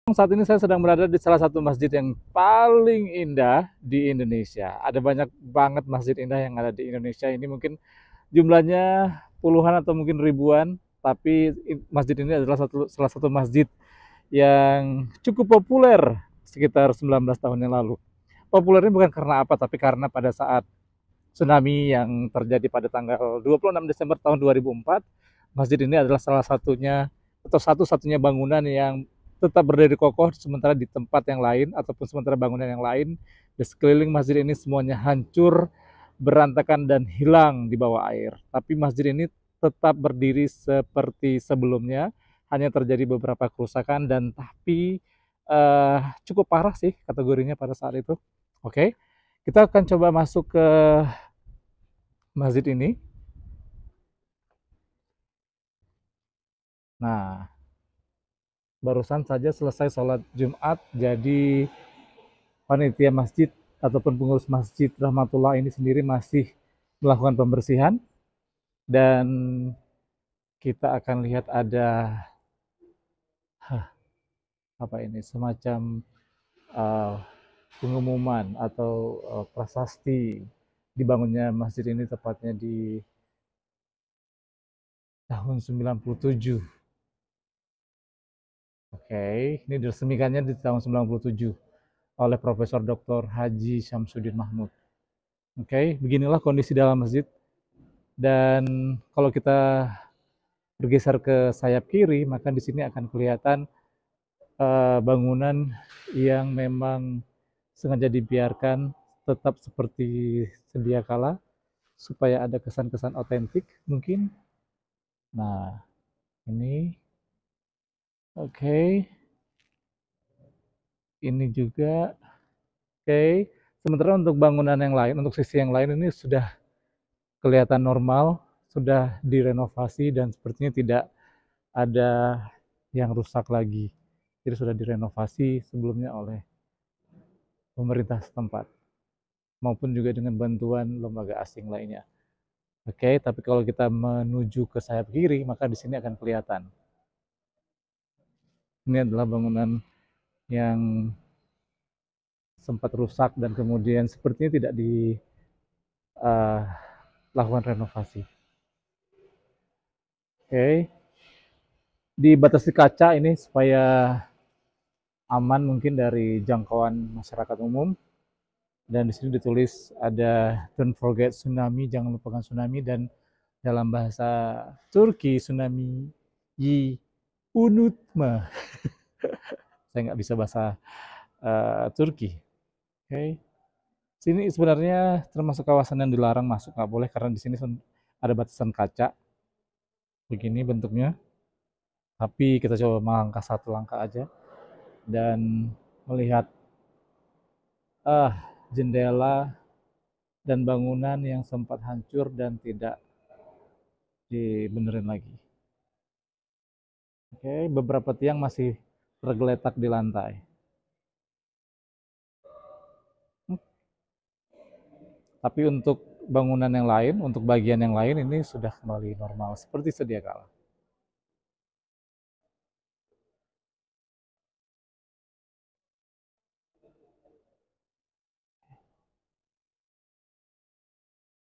Saat ini saya sedang berada di salah satu masjid yang paling indah di Indonesia. Ada banyak banget masjid indah yang ada di Indonesia. Ini mungkin jumlahnya puluhan atau mungkin ribuan, tapi masjid ini adalah salah satu masjid yang cukup populer sekitar 19 tahun yang lalu. Populernya bukan karena apa, tapi karena pada saat tsunami yang terjadi pada tanggal 26 Desember tahun 2004, masjid ini adalah salah satunya atau satu-satunya bangunan yang tetap berdiri kokoh, sementara di tempat yang lain ataupun sementara bangunan yang lain di sekeliling masjid ini semuanya hancur, berantakan dan hilang di bawah air. Tapi masjid ini tetap berdiri seperti sebelumnya, hanya terjadi beberapa kerusakan dan tapi cukup parah sih kategorinya pada saat itu. Oke, kita akan coba masuk ke masjid ini. Nah, barusan saja selesai sholat Jumat, jadi panitia masjid ataupun pengurus masjid Rahmatullah ini sendiri masih melakukan pembersihan dan kita akan lihat ada apa ini semacam uh, pengumuman atau prasasti dibangunnya masjid ini tepatnya di tahun 97. Oke, ini diresmikannya di tahun 97 oleh Profesor Dr. Haji Syamsuddin Mahmud. Oke, beginilah kondisi dalam masjid. Dan kalau kita bergeser ke sayap kiri, maka di sini akan kelihatan bangunan yang memang sengaja dibiarkan tetap seperti sedia kala supaya ada kesan-kesan otentik mungkin. Nah, ini oke, ini juga oke. Sementara untuk bangunan yang lain, untuk sisi yang lain ini sudah kelihatan normal, sudah direnovasi dan sepertinya tidak ada yang rusak lagi. Jadi sudah direnovasi sebelumnya oleh pemerintah setempat maupun juga dengan bantuan lembaga asing lainnya. Oke, tapi kalau kita menuju ke sayap kiri, maka di sini akan kelihatan. Ini adalah bangunan yang sempat rusak dan kemudian sepertinya tidak dilakukan renovasi. Oke, dibatasi kaca ini supaya aman mungkin dari jangkauan masyarakat umum. Dan di sini ditulis ada don't forget tsunami, jangan lupakan tsunami, dan dalam bahasa Turki tsunami yi unutma. Saya nggak bisa bahasa Turki. Oke, okay. Sini sebenarnya termasuk kawasan yang dilarang masuk, nggak boleh karena di sini ada batasan kaca begini bentuknya. Tapi kita coba melangkah satu langkah aja dan melihat jendela dan bangunan yang sempat hancur dan tidak dibenerin lagi. Oke, beberapa tiang masih tergeletak di lantai. Tapi untuk bangunan yang lain, untuk bagian yang lain ini sudah kembali normal seperti sedia kala.